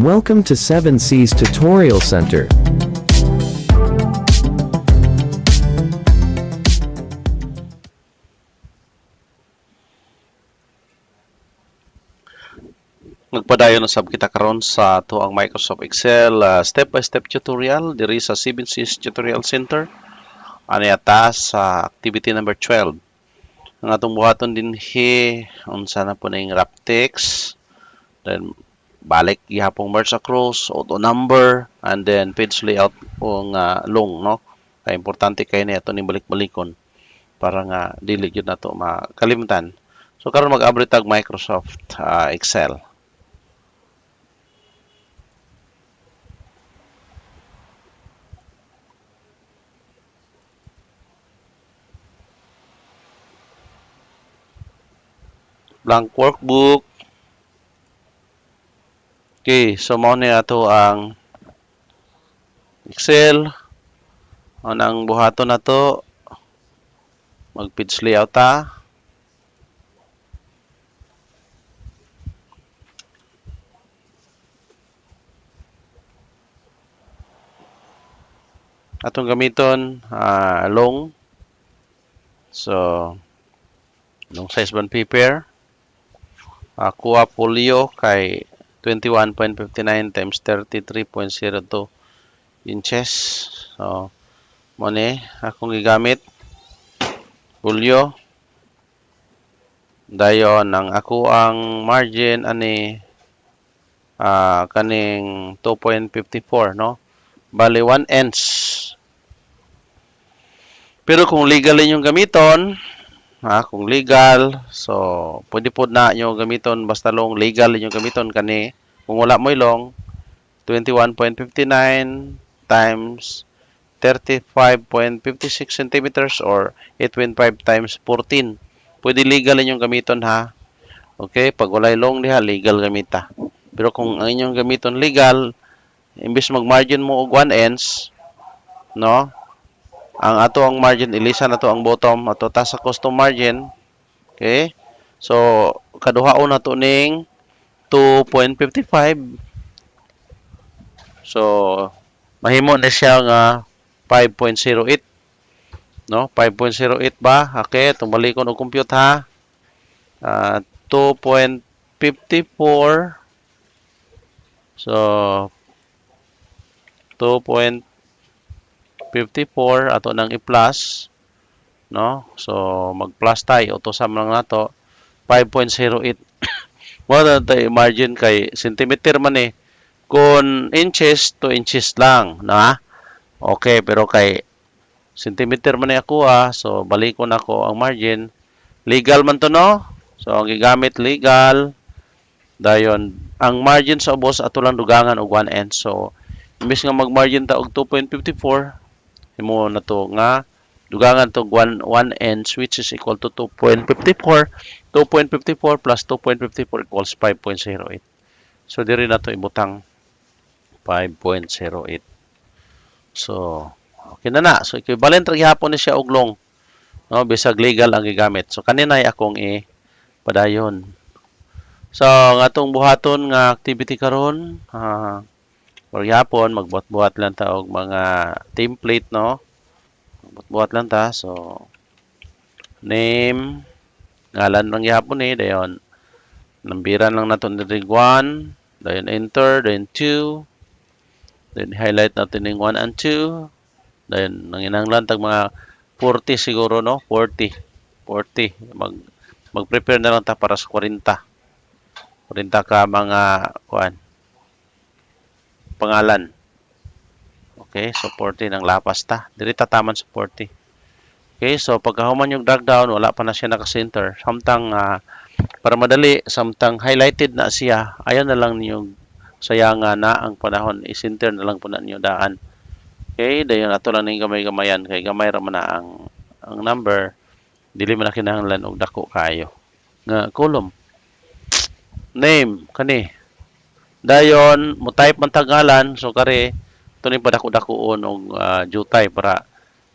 Welcome to 7C's Tutorial Center. Magpadayon na sab kita karon sa ato ang Microsoft Excel step-by-step tutorial diri sa 7C's Tutorial Center. Ano yata sa activity number 12. Ang atong buhaton dinhi unsa na po na yung wrap text, then balik gihapong merge across, auto number, and then page layout o nga long, no? Kaya importante kay ni ato ni balik-balikon para nga dili gyud nato makalimutan. So karon mag-abri tag Microsoft Excel. Blank workbook. Okay, so mao ni ato ang Excel. Ang buhaton nato mag-page layout ta. Atong gamiton long. So long size bond paper. Kuha folio kay 21.59 times 33.02 inches. So, mo ni akong gigamit folio. Dayon ang ako ang margin ani kaning 2.54, no? Bali 1 inch. Pero kung legal inyong gamiton, kung legal, so pwede po na nyo gamiton basta long legal nyo gamiton kani. Kung wala mo long 21.59 times 35.56 centimeters or 8.5 times 14. Pwede legal inyong gamiton ha. Okay, pag wala long diha legal gamita. Pero kung ang inyong gamiton legal, imbis mag-margin mo og 1 inch, no? Ang ato ang margin, ilisa na to ang bottom, ato ta sa custom margin. Okay? So, kaduhaon na to ning 2.55. So, mahimo na siya nga 5.08. No? 5.08 ba? Okay, tumbalikon og compute ha. 2.54. So, 2.54 ato nang i-plus, no? So mag-plus tayo, utosan lang nato 5.08. Wala tayo margin kay centimeter man eh. Kung inches to inches lang, na? Okay, pero kay centimeter man ako so balikon ako ang margin. Legal man to, no? So ang gigamit legal. Dayon ang margin sa ubos ato lang dugangan og 1 inch. So imbes nga mag-margin ta og 2.54, imo na to nga dugangan to 1 inch which is equal to 2.54. 2.54 plus 2.54 equals 5.08. So diri na to ibutang 5.08. So okay na. So equivalent ra gihapon ni siya og long, no? Bisag legal ang gigamit. So kanina ay akong padayon. So ang atong buhaton nga activity karon, or yapon magbuhat-buhat lang ta og mga template, no? Buhat lang ta. So name, ngalan lang yapon dayon nambiran lang naton diri 1, dayon enter, dayon 2, then highlight natin ning 1 and 2, dayon nanginahanglan tag mga 40 siguro, no? 40 mag-prepare na lang ta para sa 40 ka mga pangalan. Okay, so 40 ng lapas ta. Diri tataman sa 40. Okay, so pagkahuman yung drag down, wala pa na siya naka-center. Samtang para madali, samtang highlighted na siya, ayan na lang niyo sayanga na ang panahon. I-center na lang po na niyo daan. Okay, dayon ato lang ning gamay-gamayan kay gamay ra man na ang number. Dili man na kinahanglan og dako kayo. Nga column. Name kani. Dayon mo type man tagalan, so kare ito ni padako-dakoon og jutay para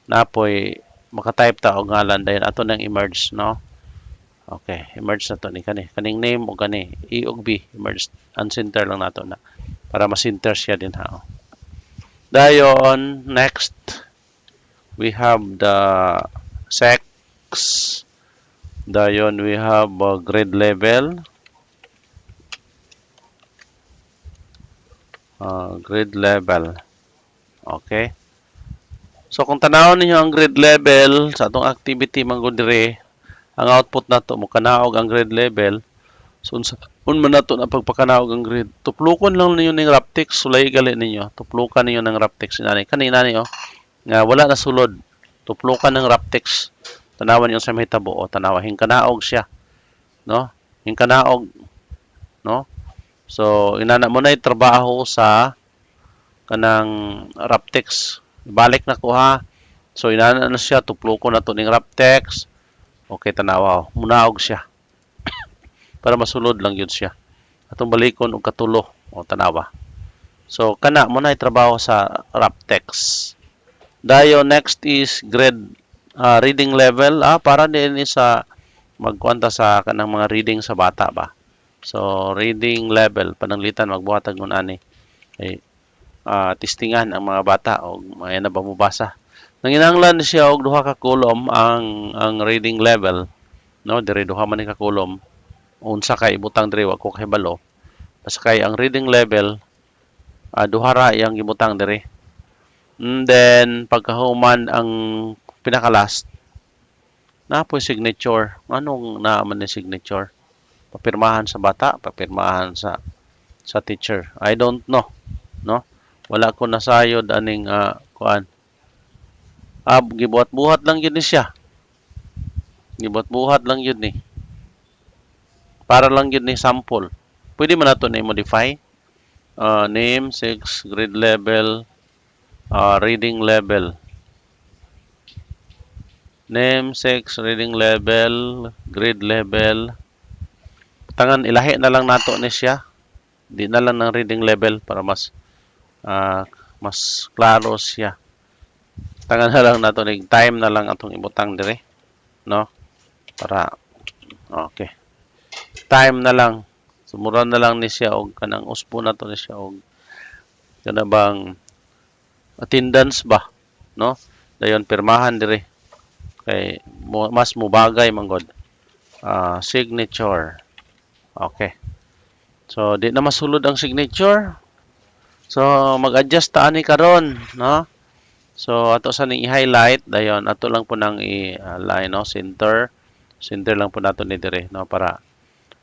napoy maka-type ta og ngalan. Dayon ato nang emerge, no? Okay, emerge na to ni kaning name o kani E ug B, emerge uncenter lang nato na. para masinter siya din ha. Dayon, next, we have the sex. Dayon, we have grade level. Grade level. Okay. So, kung tanawon ninyo ang grade level sa atong activity manggod dire, ang output nato mo kanaog ang grade level. So, man nato na pagpakanaog ang grade. Tuplukon lang ninyo ning Raptex, sulay gali ninyo. Tuplukan ninyo ng Raptex inani. Kanina niyo nga wala na sulod. Tuplukan ng Raptex. Tanawan yung sa mahitabo o tanawa hingkanaog siya, no? Hingkanaog, no? So, inana mo na trabaho sa kanang Raptex. Ibalik na ko ha. So, inana na siya, tuplukon na to ning Raptex. Okay, tanawa. Munaog siya. Para masulod lang yun siya. Atong balikon og katulo o tanawa. So kana mo na trabaho sa Raptex. Dayo next is grade reading level para din sa magkuanta sa kanang mga reading sa bata ba. So reading level pananglitan magbuhatag nun ani ay testingan ang mga bata og maya na ba mobasa. Nanginahanglan siya og duha ka kolom ang reading level, no? Dire duha man ni ka kolom. Unsa kay ibutang dire wa ko kahibalo. Basta kay ang reading level duha ra iyang gibutang dire. And then pagkahuman ang pinaka-last na po signature. Anong naaman ni signature? Papirmahan sa bata, papirmahan sa teacher. I don't know, no? Wala ko nasayod aning kuan. Gibuhat-buhat lang yun ni siya. Gibuhat-buhat lang yun ni. Para lang yun ni sample. Pwede man nato na i-modify. Name, 6, grade level, reading level. Name, 6, reading level, grade level. Tangan, ilahi na lang nato ni siya. Di na lang ng reading level para mas klaro siya. Tangan na lang nato ni time na lang atong ibutang dire, no? Para okay. Time na lang. Sumuran na lang ni siya og kanang uspo na to ni siya og kana bang attendance ba, no? Dayon pirmahan dire. Kay mas mubagay manggod. Signature. Okay. So di na masulod ang signature. So mag-adjust ta ani karon, no? So ato sa ning i-highlight dayon ato lang po nang i-line, no? Center lang po nato ni dire, no, para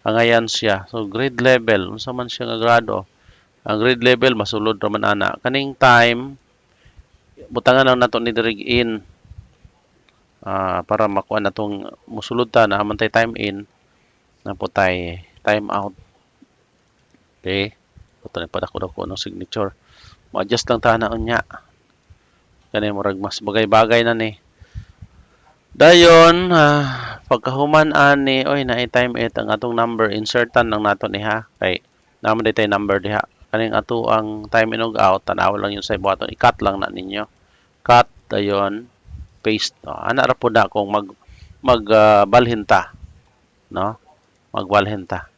angayan siya. So grade level unsa man siya nga grado. Ang grade level masulod ra man ana. Kaning time butangan lang nato ni dire in para makuha natong musulod ta na hamantay time in na putay time out. Okay. Ito na padako-dako ng signature. Ma-adjust lang ta na unya. Kani murag mas bagay-bagay na ni. Dayon, pagkahuman ani, oy na time it ang atong number insertan lang nato ni ha. Kay naman ditay number diha. Kaning ato ang time in ug out, tanaw lang yun sa ibuhaton. I-cut lang na ninyo. Cut dayon, paste. Ana ra pud na kung balhinta, no? Magbalhinta.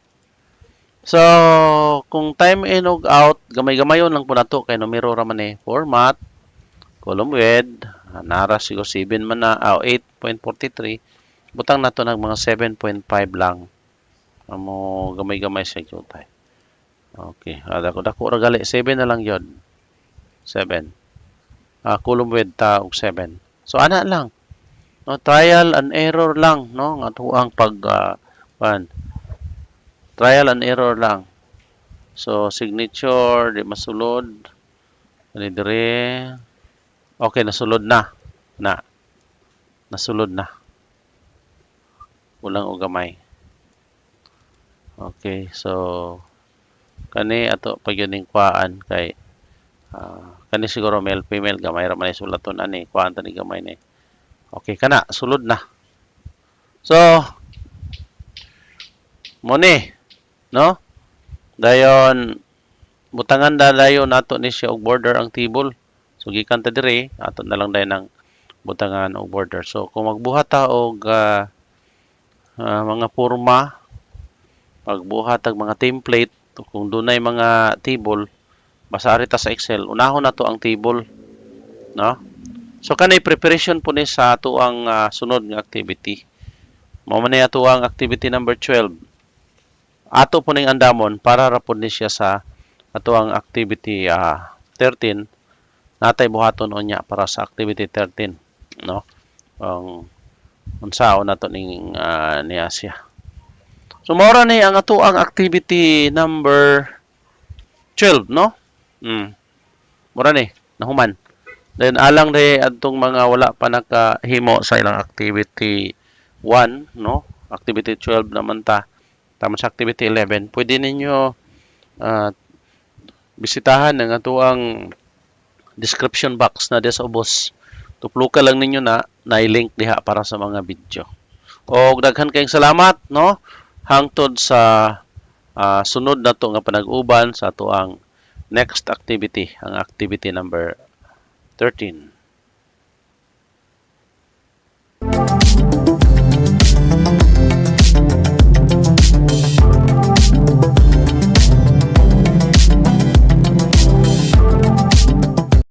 So, kung time in ug out, gamay-gamayon lang po nato kay numero ra man eh. Format, column width, nara siguro 7 man na, 8.43. Butang nato ng mga 7.5 lang. Amo gamay-gamay sa jutay. Okay, dako ra gali 7 na lang yon. 7. Column width ta og 7. So ana lang. No, trial and error lang, no? Nga tuang trial and error lang. So signature di masulod. Ani dire. Okay, nasulod na. Nasulod na. Ulang o gamay. Okay, so kani ato pag yun yung kuhaan kay kani siguro male female gamay ra man sulaton ani kuhaan ta ni gamay ni. Okay kana sulod na. So mo ni, no? Dayon butangan dayon nato ni siya og border ang table. So gikan ta dire ato na lang dayon ang butangan og border. So kung magbuhat ta og mga porma, pagbuhat og mga template kung dunay mga table, Basa ta sa Excel. Unahon na to ang table, no? So kanay preparation po ni sa ato ang sunod nga activity. Mao man ni ato ang activity number 12. Ato po ning andamon para ra pod ni siya sa ato ang activity 13. Natay buhaton unya para sa activity 13, no? Ang unsaon nato ning niya siya. So mao ni ang ato ang activity number 12, no? Mura ni nahuman. Then alang day adtong mga wala pa nakahimo sa ilang activity 1, no? Activity 12 naman ta. Tama sa activity 11. Pwede ninyo bisitahan ang ato ang description box na des ubos. Tupluka lang ninyo na i-link diha para sa mga video. O daghan kayong salamat, no? Hangtod sa sunod na to nga panag-uban sa ato ang next activity, ang activity number 13.